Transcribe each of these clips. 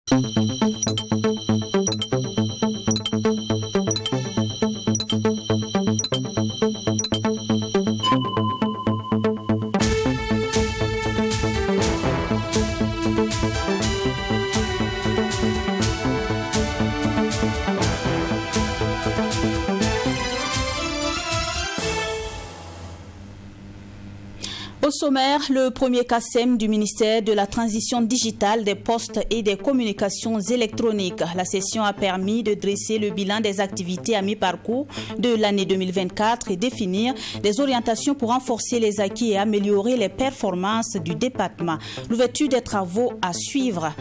Au sommaire, le premier CACEM du ministère de la Transition digitale, des postes et des communications électroniques. La session a permis de dresser le bilan des activités à mi-parcours de l'année 2024 et définir des orientations pour renforcer les acquis et améliorer les performances du département. L'ouverture des travaux à suivre.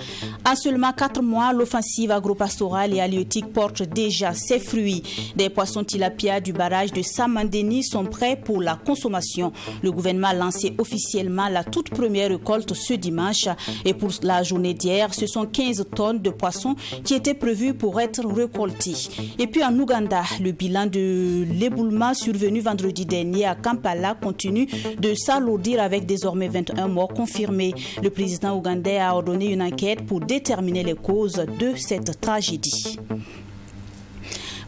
En seulement 4 mois, l'offensive agropastorale et halieutique porte déjà ses fruits. Des poissons tilapia du barrage de Samandeni sont prêts pour la consommation. Le gouvernement a lancé officiellement la toute première récolte ce dimanche et pour la journée d'hier, ce sont 15 tonnes de poissons qui étaient prévues pour être récoltées. Et puis en Ouganda, le bilan de l'éboulement survenu vendredi dernier à Kampala continue de s'alourdir avec désormais 21 morts confirmés. Le président ougandais a ordonné une enquête pour déterminer les causes de cette tragédie.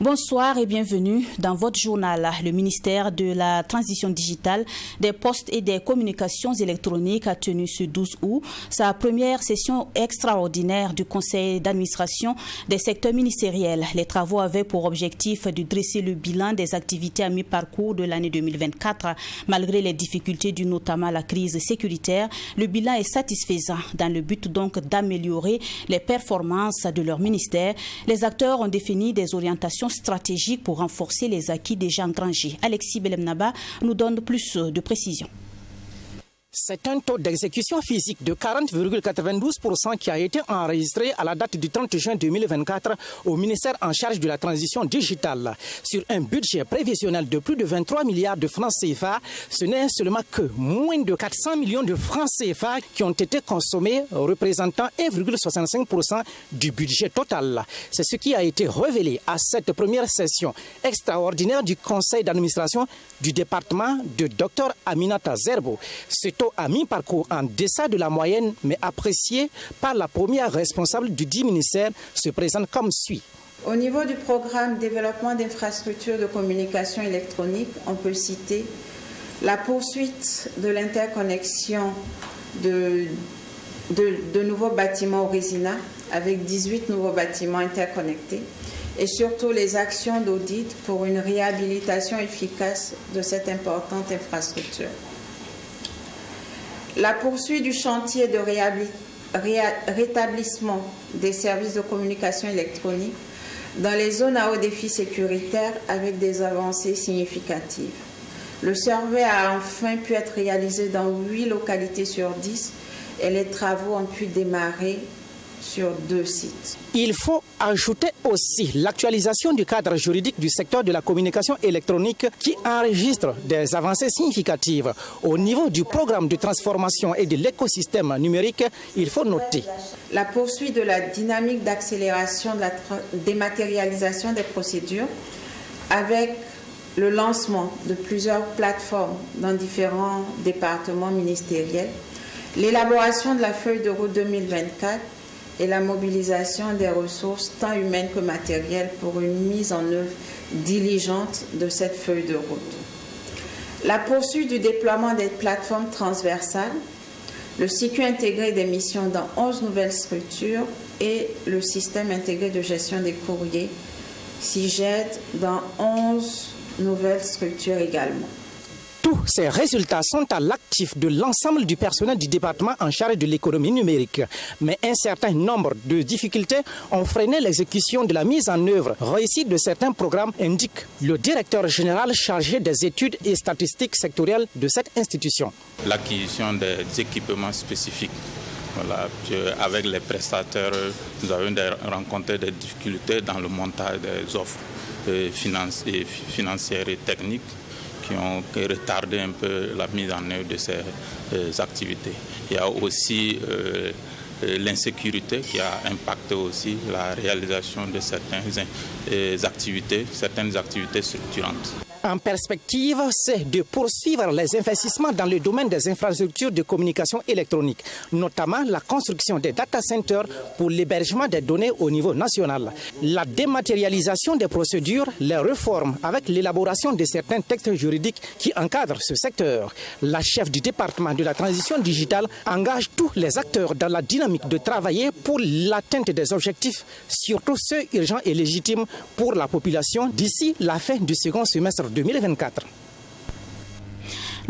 Bonsoir et bienvenue dans votre journal. Le ministère de la Transition digitale, des postes et des communications électroniques a tenu ce 12 août sa première session extraordinaire du conseil d'administration des secteurs ministériels. Les travaux avaient pour objectif de dresser le bilan des activités à mi-parcours de l'année 2024. Malgré les difficultés dues notamment à la crise sécuritaire, le bilan est satisfaisant dans le but donc d'améliorer les performances de leur ministère. Les acteurs ont défini des orientations stratégique pour renforcer les acquis déjà engrangés. Alexis Belemnaba nous donne plus de précisions. C'est un taux d'exécution physique de 40,92% qui a été enregistré à la date du 30 juin 2024 au ministère en charge de la transition digitale. Sur un budget prévisionnel de plus de 23 milliards de francs CFA, ce n'est seulement que moins de 400 millions de francs CFA qui ont été consommés, représentant 1,65% du budget total. C'est ce qui a été révélé à cette première session extraordinaire du conseil d'administration du département de Dr Aminata Zerbo. Ce taux à mi-parcours en deçà de la moyenne, mais apprécié par la première responsable du dit ministère, se présente comme suit. Au niveau du programme développement d'infrastructures de communication électronique, on peut citer la poursuite de l'interconnexion de nouveaux bâtiments au Résina, avec 18 nouveaux bâtiments interconnectés, et surtout les actions d'audit pour une réhabilitation efficace de cette importante infrastructure. La poursuite du chantier de rétablissement des services de communication électronique dans les zones à haut défi sécuritaire avec des avancées significatives. Le survey a enfin pu être réalisé dans 8 localités sur 10 et les travaux ont pu démarrer sur 2 sites. Il faut ajouter aussi l'actualisation du cadre juridique du secteur de la communication électronique qui enregistre des avancées significatives. Au niveau du programme de transformation et de l'écosystème numérique, il faut noter la poursuite de la dynamique d'accélération de la dématérialisation des procédures avec le lancement de plusieurs plateformes dans différents départements ministériels, l'élaboration de la feuille de route 2024 et la mobilisation des ressources tant humaines que matérielles pour une mise en œuvre diligente de cette feuille de route. La poursuite du déploiement des plateformes transversales, le circuit intégré des missions dans 11 nouvelles structures et le système intégré de gestion des courriers, SIGED, dans 11 nouvelles structures également. Tous ces résultats sont à l'actif de l'ensemble du personnel du département en charge de l'économie numérique. Mais un certain nombre de difficultés ont freiné l'exécution de la mise en œuvre réussie de certains programmes, indique le directeur général chargé des études et statistiques sectorielles de cette institution. L'acquisition des équipements spécifiques. Voilà, avec les prestataires, nous avons rencontré des difficultés dans le montage des offres financières et techniques qui ont retardé un peu la mise en œuvre de ces activités. Il y a aussi l'insécurité qui a impacté aussi la réalisation de certaines activités structurantes. En perspective, c'est de poursuivre les investissements dans le domaine des infrastructures de communication électronique, notamment la construction des data centers pour l'hébergement des données au niveau national, la dématérialisation des procédures, les réformes avec l'élaboration de certains textes juridiques qui encadrent ce secteur. La chef du département de la transition digitale engage tous les acteurs dans la dynamique de travailler pour l'atteinte des objectifs, surtout ceux urgents et légitimes pour la population d'ici la fin du second semestre 2024.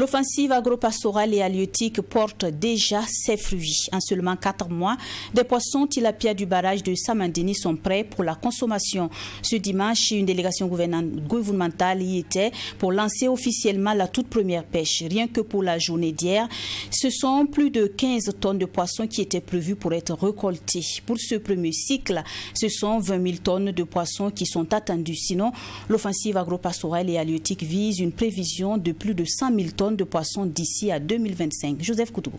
L'offensive agro-pastorale et halieutique porte déjà ses fruits. En seulement 4 mois, des poissons tilapia du barrage de Samandini sont prêts pour la consommation. Ce dimanche, une délégation gouvernementale y était pour lancer officiellement la toute première pêche. Rien que pour la journée d'hier, ce sont plus de 15 tonnes de poissons qui étaient prévues pour être récoltées. Pour ce premier cycle, ce sont 20 000 tonnes de poissons qui sont attendues. Sinon, l'offensive agro-pastorale et halieutique vise une prévision de plus de 100 000 tonnes de poissons d'ici à 2025. Joseph Koutougou.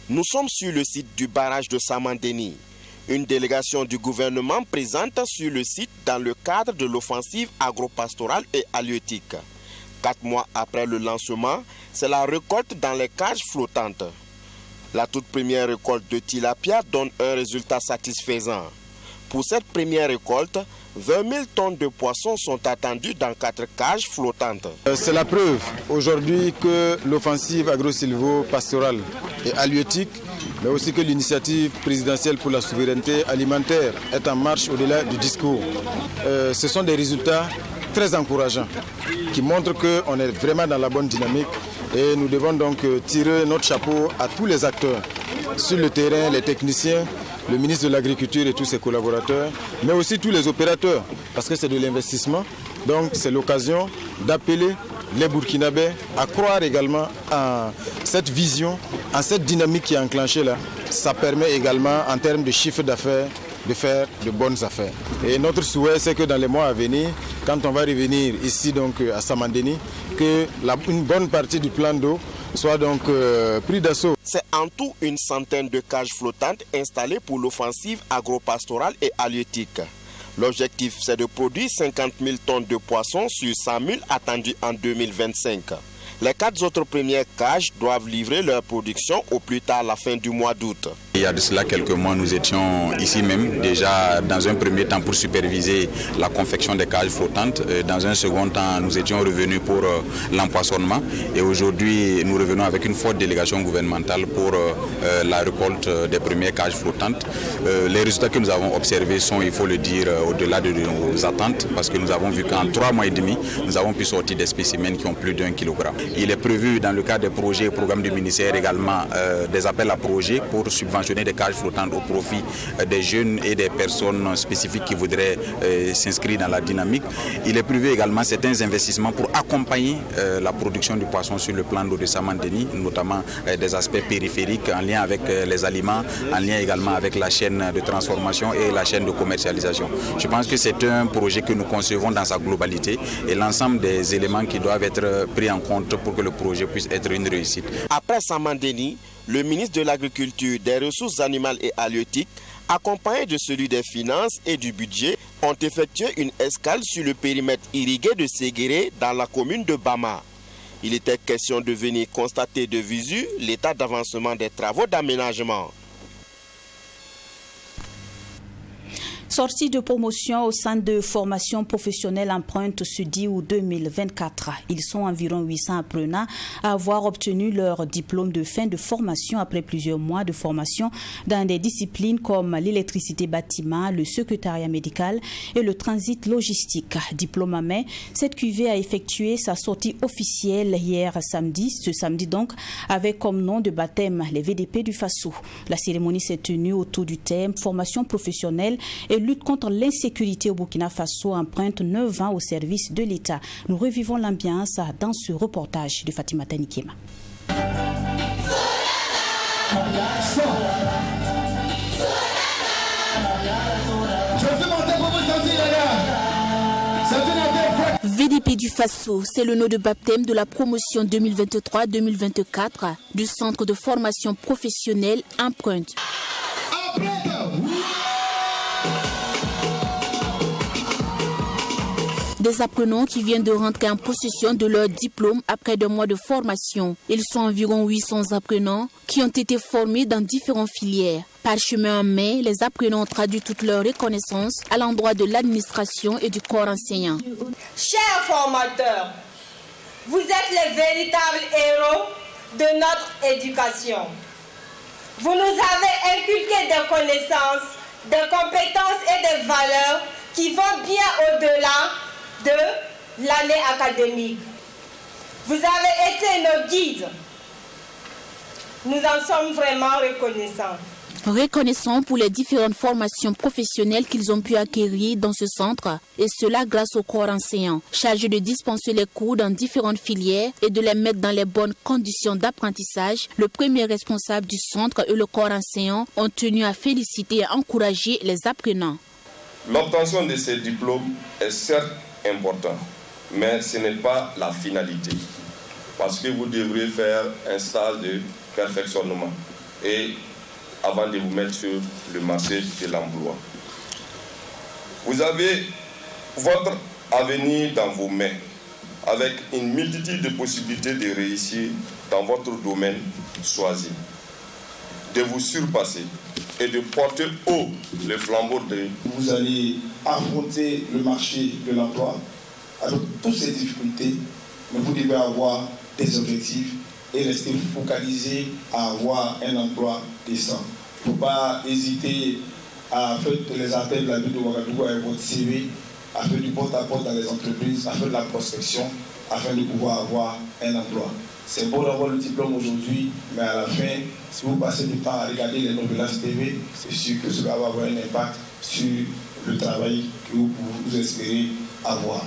Nous sommes sur le site du barrage de Samandeni. Une délégation du gouvernement présente sur le site dans le cadre de l'offensive agro-pastorale et halieutique. 4 mois après le lancement, c'est la récolte dans les cages flottantes. La toute première récolte de tilapia donne un résultat satisfaisant. Pour cette première récolte, 20 000 tonnes de poissons sont attendues dans 4 cages flottantes. C'est la preuve aujourd'hui que l'offensive agro-silvo-pastorale et halieutique, mais aussi que l'initiative présidentielle pour la souveraineté alimentaire est en marche au-delà du discours. Ce sont des résultats très encourageants qui montrent qu'on est vraiment dans la bonne dynamique et nous devons donc tirer notre chapeau à tous les acteurs sur le terrain, les techniciens, le ministre de l'Agriculture et tous ses collaborateurs, mais aussi tous les opérateurs, parce que c'est de l'investissement. Donc c'est l'occasion d'appeler les Burkinabés à croire également à cette vision, à cette dynamique qui est enclenchée là. Ça permet également en termes de chiffre d'affaires de faire de bonnes affaires. Et notre souhait, c'est que dans les mois à venir, quand on va revenir ici donc à Samandeni, que une bonne partie du plan d'eau soit donc pris d'assaut. C'est en tout une centaine de cages flottantes installées pour l'offensive agro-pastorale et halieutique. L'objectif, c'est de produire 50 000 tonnes de poissons sur 100 000 attendus en 2025. Les 4 autres premières cages doivent livrer leur production au plus tard la fin du mois d'août. Il y a de cela quelques mois, nous étions ici même, déjà dans un premier temps pour superviser la confection des cages flottantes. Dans un second temps, nous étions revenus pour l'empoisonnement. Et aujourd'hui, nous revenons avec une forte délégation gouvernementale pour la récolte des premières cages flottantes. Les résultats que nous avons observés sont, il faut le dire, au-delà de nos attentes, parce que nous avons vu qu'en 3 mois et demi, nous avons pu sortir des spécimens qui ont plus d'1 kilogramme. Il est prévu dans le cadre des projets et programmes du ministère également des appels à projets pour subventionner des cages flottantes au profit des jeunes et des personnes spécifiques qui voudraient s'inscrire dans la dynamique. Il est prévu également certains investissements pour accompagner la production du poisson sur le plan d'eau de Samandeni, notamment des aspects périphériques en lien avec les aliments, en lien également avec la chaîne de transformation et la chaîne de commercialisation. Je pense que c'est un projet que nous concevons dans sa globalité et l'ensemble des éléments qui doivent être pris en compte pour que le projet puisse être une réussite. Après Samandeni, le ministre de l'Agriculture, des Ressources animales et halieutiques, accompagné de celui des Finances et du Budget, ont effectué une escale sur le périmètre irrigué de Séguéré dans la commune de Bama. Il était question de venir constater de visu l'état d'avancement des travaux d'aménagement. Sortie de promotion au centre de formation professionnelle Empreinte ce 10 août 2024. Ils sont environ 800 apprenants à avoir obtenu leur diplôme de fin de formation après plusieurs mois de formation dans des disciplines comme l'électricité bâtiment, le secrétariat médical et le transit logistique. Diplôme à main, cette cuvée a effectué sa sortie officielle hier samedi, ce samedi donc, avec comme nom de baptême les VDP du Faso. La cérémonie s'est tenue autour du thème formation professionnelle et lutte contre l'insécurité au Burkina Faso, empreinte 9 ans au service de l'État. Nous revivons l'ambiance dans ce reportage de Fatima Tanikema. VDP du Faso, c'est le nom de baptême de la promotion 2023-2024 du centre de formation professionnelle Empreinte. Des apprenants qui viennent de rentrer en possession de leur diplôme après 2 mois de formation. Ils sont environ 800 apprenants qui ont été formés dans différentes filières. Par chemin en main, les apprenants ont traduit toute leur reconnaissance à l'endroit de l'administration et du corps enseignant. Chers formateurs, vous êtes les véritables héros de notre éducation. Vous nous avez inculqué des connaissances, des compétences et des valeurs qui vont bien au-delà de l'année académique. Vous avez été nos guides. Nous en sommes vraiment reconnaissants. Reconnaissants pour les différentes formations professionnelles qu'ils ont pu acquérir dans ce centre, et cela grâce au corps enseignant, chargé de dispenser les cours dans différentes filières et de les mettre dans les bonnes conditions d'apprentissage. Le premier responsable du centre et le corps enseignant ont tenu à féliciter et encourager les apprenants. L'obtention de ces diplômes est certes importante, mais ce n'est pas la finalité, parce que vous devrez faire un stage de perfectionnement et avant de vous mettre sur le marché de l'emploi. Vous avez votre avenir dans vos mains, avec une multitude de possibilités de réussir dans votre domaine choisi, de vous surpasser et de porter haut le flambeau de... Vous allez affronter le marché de l'emploi avec toutes ces difficultés, mais vous devez avoir des objectifs et rester focalisé à avoir un emploi décent. Il ne faut pas hésiter à faire les appels de la ville de Ouagadougou avec votre CV, à faire du porte-à-porte dans les entreprises, à faire de la prospection, afin de pouvoir avoir un emploi. C'est beau d'avoir le diplôme aujourd'hui, mais à la fin, si vous passez du temps à regarder les novelas TV, c'est sûr que cela va avoir un impact sur le travail que vous espérez avoir.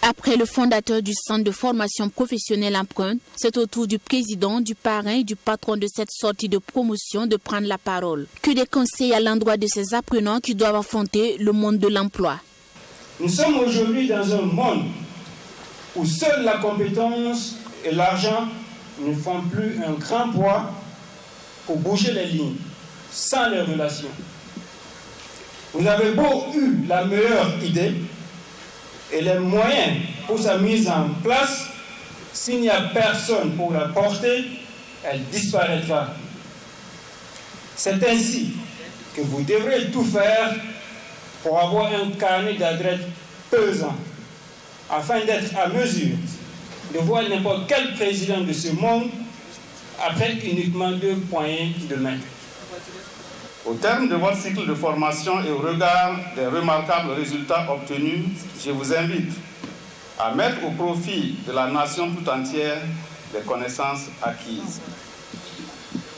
Après le fondateur du centre de formation professionnelle Empreinte, c'est au tour du président, du parrain et du patron de cette sortie de promotion de prendre la parole. Que des conseils à l'endroit de ces apprenants qui doivent affronter le monde de l'emploi. Nous sommes aujourd'hui dans un monde où seule la compétence et l'argent ne font plus un grand poids pour bouger les lignes, sans les relations. Vous avez beau eu la meilleure idée et les moyens pour sa mise en place, s'il n'y a personne pour la porter, elle disparaîtra. C'est ainsi que vous devrez tout faire pour avoir un carnet d'adresses pesant, afin d'être à mesure de voir n'importe quel président de ce monde après uniquement 2 poignées de main. Au terme de votre cycle de formation et au regard des remarquables résultats obtenus, je vous invite à mettre au profit de la nation tout entière les connaissances acquises.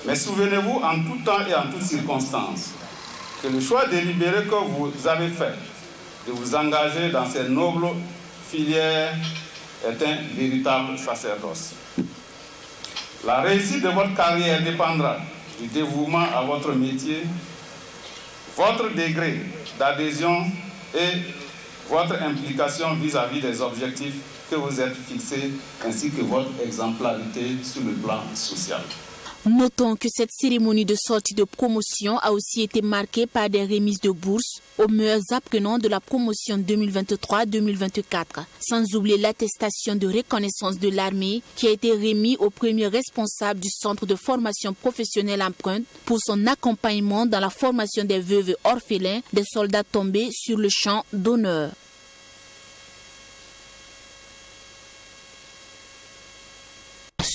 Mais souvenez-vous en tout temps et en toutes circonstances que le choix délibéré que vous avez fait de vous engager dans ces nobles filières est un véritable sacerdoce. La réussite de votre carrière dépendra du dévouement à votre métier, votre degré d'adhésion et votre implication vis-à-vis des objectifs que vous êtes fixés, ainsi que votre exemplarité sur le plan social. Notons que cette cérémonie de sortie de promotion a aussi été marquée par des remises de bourses aux meilleurs apprenants de la promotion 2023-2024, sans oublier l'attestation de reconnaissance de l'armée qui a été remise au premier responsable du centre de formation professionnelle Empreinte pour son accompagnement dans la formation des veuves et orphelins des soldats tombés sur le champ d'honneur.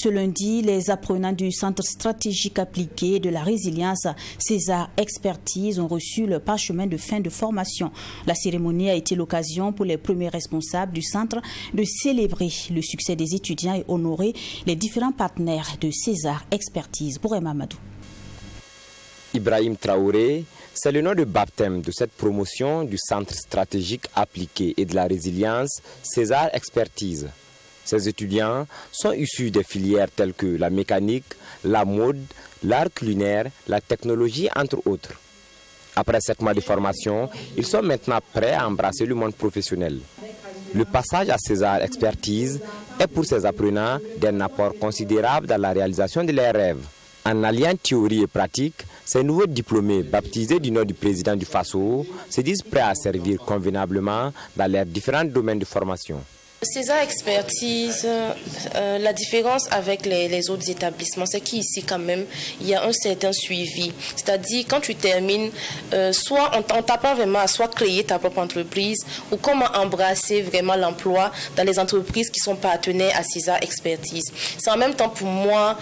Ce lundi, les apprenants du Centre stratégique appliqué de la résilience César Expertise ont reçu le parchemin de fin de formation. La cérémonie a été l'occasion pour les premiers responsables du centre de célébrer le succès des étudiants et honorer les différents partenaires de César Expertise. Pour Mamadou. Ibrahim Traoré, c'est le nom de baptême de cette promotion du Centre stratégique appliqué et de la résilience César Expertise. Ces étudiants sont issus des filières telles que la mécanique, la mode, l'art culinaire, la technologie, entre autres. Après 7 mois de formation, ils sont maintenant prêts à embrasser le monde professionnel. Le passage à César Expertise est pour ces apprenants d'un apport considérable dans la réalisation de leurs rêves. En alliant théorie et pratique, ces nouveaux diplômés, baptisés du nom du président du Faso, se disent prêts à servir convenablement dans leurs différents domaines de formation. César Expertise, la différence avec les autres établissements, c'est qu'ici quand même, il y a un certain suivi. C'est-à-dire quand tu termines, soit on t'apprend vraiment à soit créer ta propre entreprise ou comment embrasser vraiment l'emploi dans les entreprises qui sont partenaires à César Expertise. C'est en même temps pour moi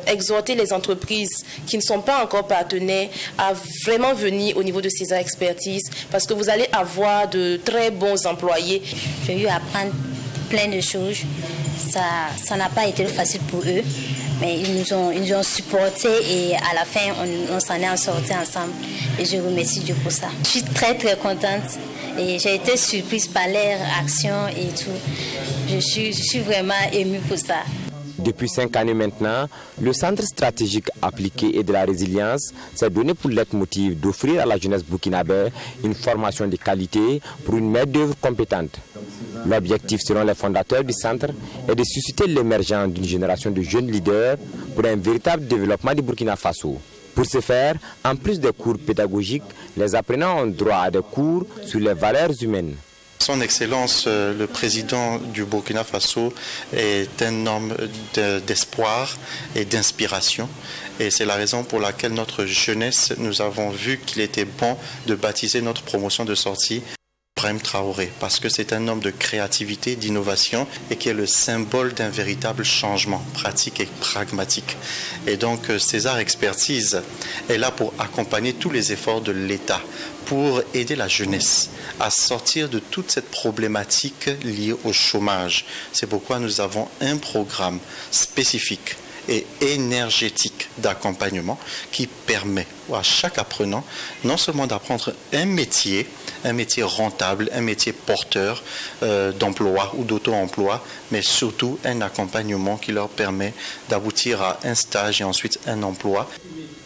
exhorter les entreprises qui ne sont pas encore partenaires à vraiment venir au niveau de César Expertise parce que vous allez avoir de très bons employés. J'ai eu à apprendre plein de choses. Ça n'a pas été facile pour eux, mais ils nous ont supportés et à la fin, on s'en est sortis ensemble. Et je remercie Dieu pour ça. Je suis très très contente et j'ai été surprise par leur action et tout. Je suis vraiment émue pour ça. Depuis 5 années maintenant, le Centre stratégique appliqué et de la résilience s'est donné pour leitmotiv d'offrir à la jeunesse burkinabé une formation de qualité pour une main-d'œuvre compétente. L'objectif, selon les fondateurs du centre, est de susciter l'émergence d'une génération de jeunes leaders pour un véritable développement du Burkina Faso. Pour ce faire, en plus des cours pédagogiques, les apprenants ont droit à des cours sur les valeurs humaines. Son Excellence, le président du Burkina Faso, est un homme d'espoir et d'inspiration. Et c'est la raison pour laquelle notre jeunesse, nous avons vu qu'il était bon de baptiser notre promotion de sortie Ibrahim Traoré, parce que c'est un homme de créativité, d'innovation et qui est le symbole d'un véritable changement pratique et pragmatique. Et donc César Expertise est là pour accompagner tous les efforts de l'État, pour aider la jeunesse à sortir de toute cette problématique liée au chômage. C'est pourquoi nous avons un programme spécifique et énergétique d'accompagnement qui permet à chaque apprenant non seulement d'apprendre un métier rentable, un métier porteur d'emploi ou d'auto-emploi, mais surtout un accompagnement qui leur permet d'aboutir à un stage et ensuite un emploi.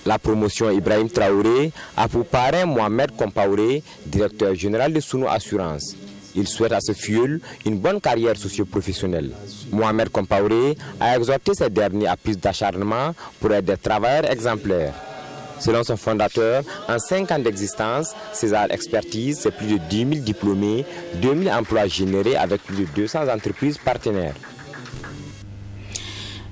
La promotion Ibrahim Traoré a pour parrain Mohamed Compaoré, directeur général de Sounou Assurance. Il souhaite à ce filleul une bonne carrière socio-professionnelle. Mohamed Compaoré a exhorté ces derniers à plus d'acharnement pour être des travailleurs exemplaires. Selon son fondateur, en 5 ans d'existence, César Expertise, c'est plus de 10 000 diplômés, 2 000 emplois générés avec plus de 200 entreprises partenaires.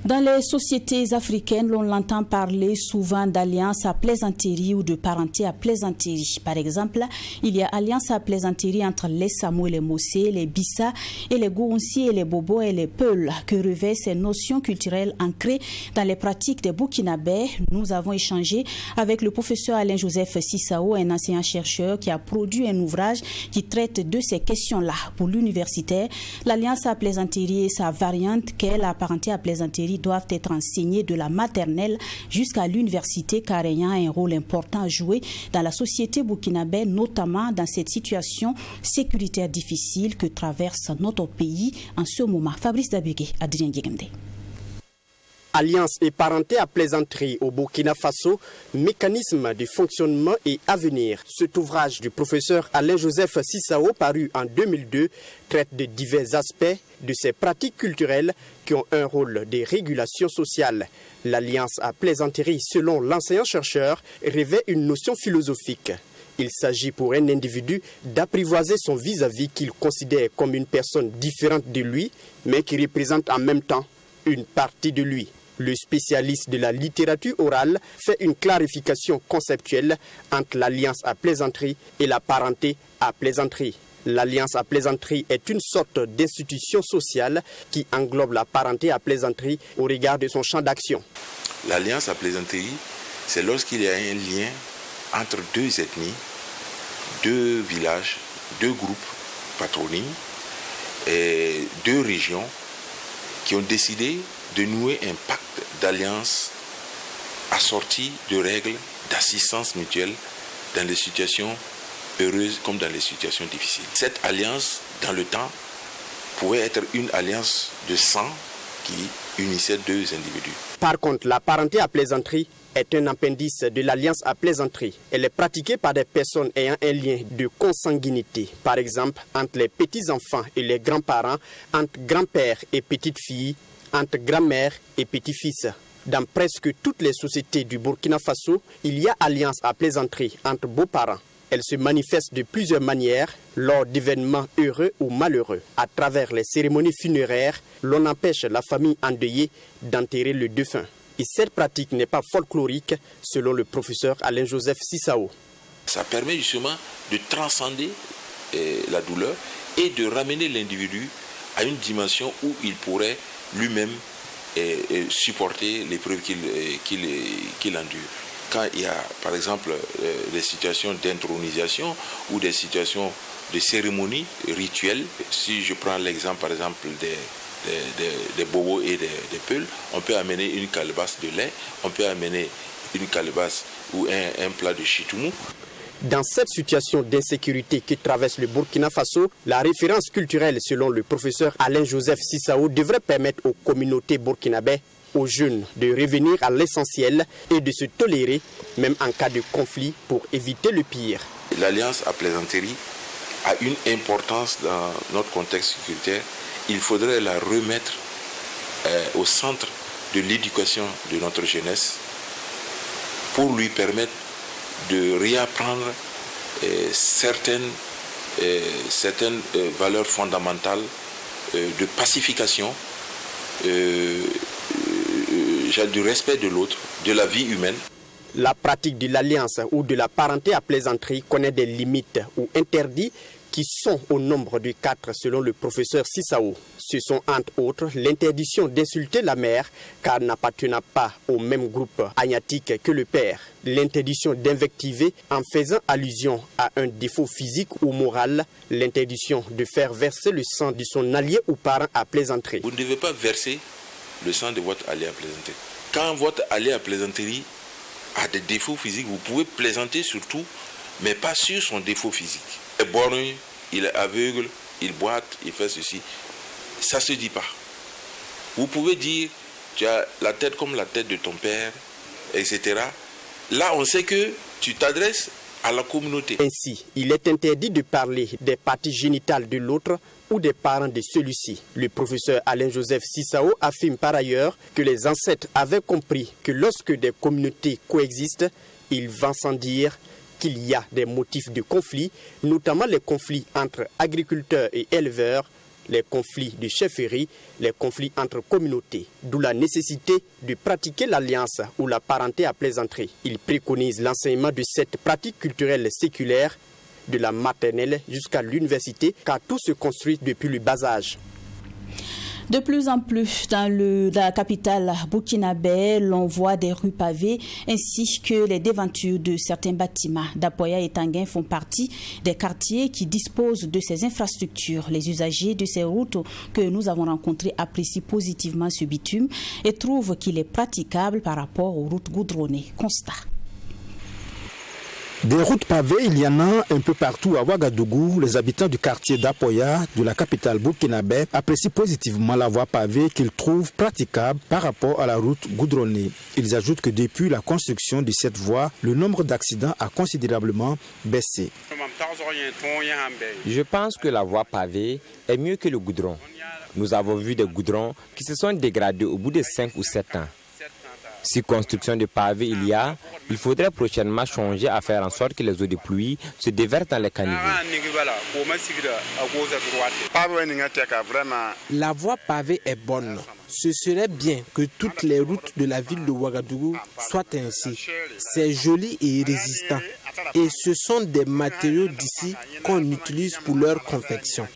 Dans les sociétés africaines, l'on entend parler souvent d'alliance à plaisanterie ou de parenté à plaisanterie. Par exemple, il y a alliance à plaisanterie entre les Samo et les Mossé, les Bissa et les Gourounsi et les Bobo et les Peuls, que revêtent ces notions culturelles ancrées dans les pratiques des Burkinabés. Nous avons échangé avec le professeur Alain-Joseph Sissao, un enseignant-chercheur qui a produit un ouvrage qui traite de ces questions-là. Pour l'universitaire, l'alliance à plaisanterie et sa variante qu'est la parenté à plaisanterie doivent être enseignés de la maternelle jusqu'à l'université, car ayant un rôle important à jouer dans la société burkinabé, notamment dans cette situation sécuritaire difficile que traverse notre pays en ce moment. Fabrice Dabugé, Adrien Diegemde. Alliance et parenté à plaisanterie au Burkina Faso, mécanisme de fonctionnement et avenir. Cet ouvrage du professeur Alain-Joseph Sissao, paru en 2002, traite de divers aspects de ces pratiques culturelles qui ont un rôle de régulation sociale. L'alliance à plaisanterie, selon l'enseignant-chercheur, revêt une notion philosophique. Il s'agit pour un individu d'apprivoiser son vis-à-vis qu'il considère comme une personne différente de lui, mais qui représente en même temps une partie de lui. Le spécialiste de la littérature orale fait une clarification conceptuelle entre l'alliance à plaisanterie et la parenté à plaisanterie. L'alliance à plaisanterie est une sorte d'institution sociale qui englobe la parenté à plaisanterie au regard de son champ d'action. L'alliance à plaisanterie, c'est lorsqu'il y a un lien entre deux ethnies, deux villages, deux groupes patronymes et deux régions qui ont décidé de nouer un pacte d'alliance assorti de règles d'assistance mutuelle dans les situations heureuses comme dans les situations difficiles. Cette alliance, dans le temps, pouvait être une alliance de sang qui unissait deux individus. Par contre, la parenté à plaisanterie est un appendice de l'alliance à plaisanterie. Elle est pratiquée par des personnes ayant un lien de consanguinité, par exemple entre les petits-enfants et les grands-parents, entre grand-père et petite-fille, entre grand-mère et petit-fils. Dans presque toutes les sociétés du Burkina Faso, il y a alliance à plaisanterie entre beaux-parents. Elle se manifeste de plusieurs manières lors d'événements heureux ou malheureux. À travers les cérémonies funéraires, l'on empêche la famille endeuillée d'enterrer le défunt. Et cette pratique n'est pas folklorique, selon le professeur Alain-Joseph Sissao. Ça permet justement de transcender la douleur et de ramener l'individu à une dimension où il pourrait lui-même supporter l'épreuve qu'il endure. Quand il y a, par exemple, des situations d'intronisation ou des situations de cérémonie rituelle, si je prends l'exemple, par exemple, des bobos et des peuls, on peut amener une calebasse de lait, on peut amener une calebasse ou un plat de chitoumou. Dans cette situation d'insécurité qui traverse le Burkina Faso, la référence culturelle, selon le professeur Alain-Joseph Sissao, devrait permettre aux communautés burkinabées, aux jeunes, de revenir à l'essentiel et de se tolérer, même en cas de conflit, pour éviter le pire. L'alliance à plaisanterie a une importance dans notre contexte sécuritaire. Il faudrait la remettre au centre de l'éducation de notre jeunesse pour lui permettre de réapprendre certaines valeurs fondamentales de pacification, du respect de l'autre, de la vie humaine. La pratique de l'alliance ou de la parenté à plaisanterie connaît des limites ou interdits qui sont au nombre de 4 selon le professeur Sissao. Ce sont entre autres l'interdiction d'insulter la mère car n'appartenant pas au même groupe agnatique que le père, l'interdiction d'invectiver en faisant allusion à un défaut physique ou moral, l'interdiction de faire verser le sang de son allié ou parent à plaisanterie. Vous ne devez pas verser le sang de votre allié à plaisanterie. Quand votre allié à plaisanterie a des défauts physiques, vous pouvez plaisanter sur tout, mais pas sur son défaut physique. Il est borgne, il est aveugle, il boite, il fait ceci. Ça ne se dit pas. Vous pouvez dire, tu as la tête comme la tête de ton père, etc. Là, on sait que tu t'adresses à la communauté. Ainsi, il est interdit de parler des parties génitales de l'autre ou des parents de celui-ci. Le professeur Alain-Joseph Sissao affirme par ailleurs que les ancêtres avaient compris que lorsque des communautés coexistent, il va sans dire qu'il y a des motifs de conflit, notamment les conflits entre agriculteurs et éleveurs, les conflits de chefferie, les conflits entre communautés, d'où la nécessité de pratiquer l'alliance ou la parenté à plaisanterie. Il préconise l'enseignement de cette pratique culturelle séculaire de la maternelle jusqu'à l'université, car tout se construit depuis le bas âge. De plus en plus dans la capitale burkinabé, l'on voit des rues pavées ainsi que les devantures de certains bâtiments. Dapoya et Tanguin font partie des quartiers qui disposent de ces infrastructures. Les usagers de ces routes que nous avons rencontrés apprécient positivement ce bitume et trouvent qu'il est praticable par rapport aux routes goudronnées. Constat. Des routes pavées, il y en a un peu partout à Ouagadougou. Les habitants du quartier d'Apoya, de la capitale burkinabé, apprécient positivement la voie pavée qu'ils trouvent praticable par rapport à la route goudronnée. Ils ajoutent que depuis la construction de cette voie, le nombre d'accidents a considérablement baissé. Je pense que la voie pavée est mieux que le goudron. Nous avons vu des goudrons qui se sont dégradés au bout de 5 ou 7 ans. Si construction de pavés il faudrait prochainement changer à faire en sorte que les eaux de pluie se déversent dans les caniveaux. La voie pavée est bonne. Ce serait bien que toutes les routes de la ville de Ouagadougou soient ainsi. C'est joli et résistant. Et ce sont des matériaux d'ici qu'on utilise pour leur confection.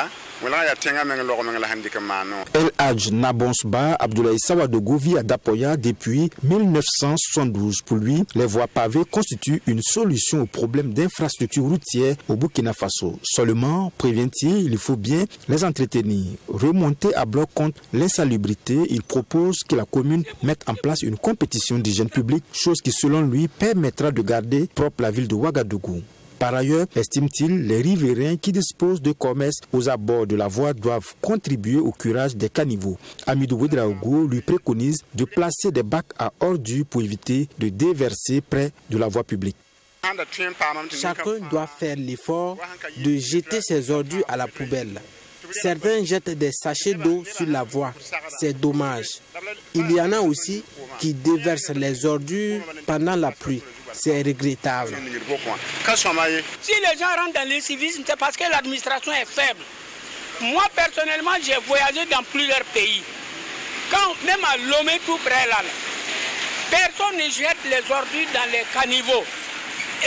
El Hadj Nabonsba Abdoulaye Sawadougou vit à Dapoya depuis 1972. Pour lui, les voies pavées constituent une solution au problème d'infrastructures routières au Burkina Faso. Seulement, prévient-il, il faut bien les entretenir. Remonter à bloc contre l'insalubrité, il propose que la commune mette en place une compétition d'hygiène publique, chose qui selon lui permettra de garder propre la ville de Ouagadougou. Par ailleurs, estime-t-il, les riverains qui disposent de commerces aux abords de la voie doivent contribuer au curage des caniveaux. Amidou Ouedraogo lui préconise de placer des bacs à ordures pour éviter de déverser près de la voie publique. Chacun doit faire l'effort de jeter ses ordures à la poubelle. Certains jettent des sachets d'eau sur la voie. C'est dommage. Il y en a aussi qui déversent les ordures pendant la pluie. C'est regrettable. Si les gens rentrent dans le civisme, c'est parce que l'administration est faible. Moi, personnellement, j'ai voyagé dans plusieurs pays. Même à Lomé, tout près là, personne ne jette les ordures dans les caniveaux.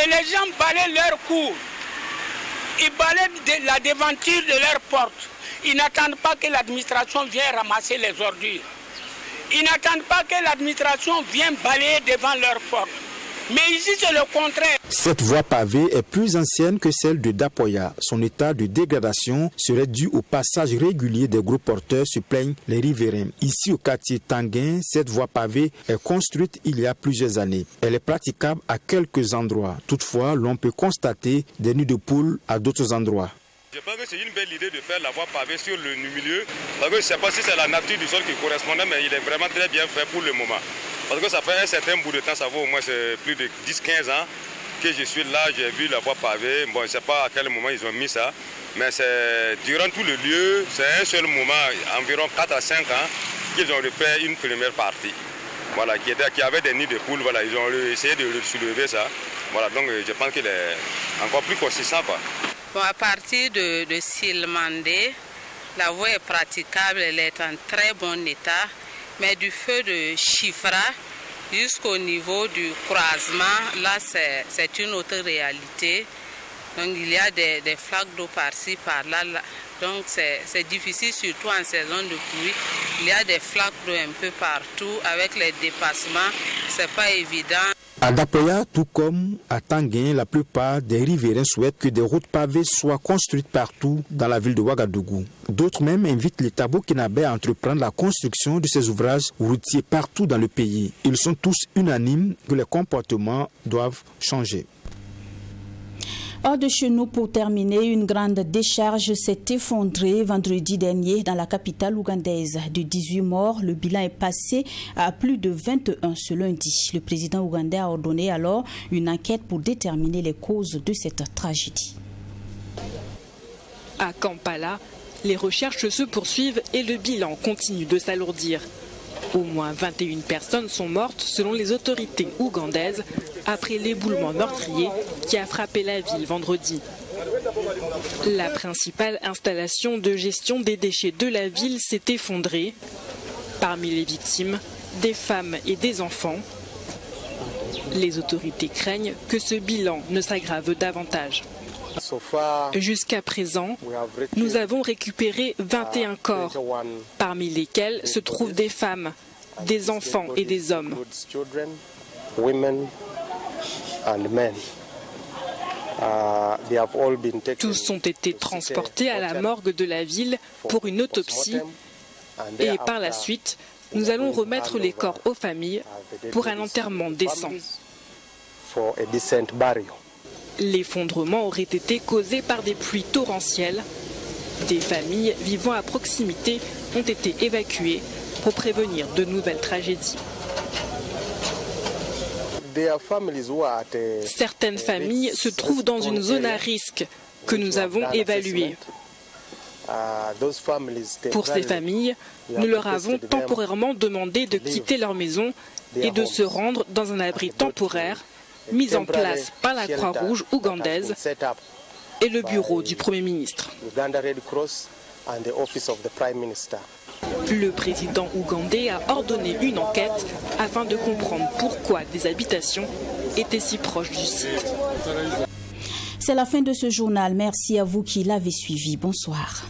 Et les gens balayent leurs cours. Ils balayent la devanture de leur porte. Ils n'attendent pas que l'administration vienne ramasser les ordures. Ils n'attendent pas que l'administration vienne balayer devant leur porte. Mais ici, c'est le contraire. Cette voie pavée est plus ancienne que celle de Dapoya. Son état de dégradation serait dû au passage régulier des gros porteurs, se plaignent les riverains. Ici, au quartier Tanguin, cette voie pavée est construite il y a plusieurs années. Elle est praticable à quelques endroits. Toutefois, l'on peut constater des nids de poules à d'autres endroits. Je pense que c'est une belle idée de faire la voie pavée sur le milieu. Parce que je ne sais pas si c'est la nature du sol qui correspondait, mais il est vraiment très bien fait pour le moment. Parce que ça fait un certain bout de temps, ça vaut au moins plus de 10-15 ans que je suis là, j'ai vu la voie pavée. Bon, je ne sais pas à quel moment ils ont mis ça, mais c'est durant tout le lieu, c'est un seul moment, environ 4 à 5 ans, qu'ils ont refait une première partie. Voilà, qui avait des nids de poules, voilà, ils ont essayé de soulever ça. Voilà, donc je pense qu'il est encore plus consistant, quoi. Bon, à partir de Silmandé, la voie est praticable, elle est en très bon état. Mais du feu de Chifra jusqu'au niveau du croisement, là c'est une autre réalité. Donc il y a des flaques d'eau par-ci, par-là. Donc c'est difficile, surtout en saison de pluie. Il y a des flaques d'eau un peu partout. Avec les dépassements, c'est pas évident. À Dapoya, tout comme à Tanguin, la plupart des riverains souhaitent que des routes pavées soient construites partout dans la ville de Ouagadougou. D'autres même invitent l'État burkinabé à entreprendre la construction de ces ouvrages routiers partout dans le pays. Ils sont tous unanimes que les comportements doivent changer. Hors de chez nous, pour terminer, une grande décharge s'est effondrée vendredi dernier dans la capitale ougandaise. De 18 morts, le bilan est passé à plus de 21 ce lundi. Le président ougandais a ordonné alors une enquête pour déterminer les causes de cette tragédie. À Kampala, les recherches se poursuivent et le bilan continue de s'alourdir. Au moins 21 personnes sont mortes selon les autorités ougandaises après l'éboulement meurtrier qui a frappé la ville vendredi. La principale installation de gestion des déchets de la ville s'est effondrée. Parmi les victimes, des femmes et des enfants. Les autorités craignent que ce bilan ne s'aggrave davantage. Jusqu'à présent, nous avons récupéré 21 corps, parmi lesquels se trouvent des femmes, des enfants et des hommes. Tous ont été transportés à la morgue de la ville pour une autopsie et par la suite, nous allons remettre les corps aux familles pour un enterrement décent. L'effondrement aurait été causé par des pluies torrentielles. Des familles vivant à proximité ont été évacuées pour prévenir de nouvelles tragédies. Certaines familles se trouvent dans une zone à risque que nous avons évaluée. Pour ces familles, nous leur avons temporairement demandé de quitter leur maison et de se rendre dans un abri temporaire mis en place par la Croix-Rouge ougandaise et le bureau du Premier ministre. Le président ougandais a ordonné une enquête afin de comprendre pourquoi des habitations étaient si proches du site. C'est la fin de ce journal. Merci à vous qui l'avez suivi. Bonsoir.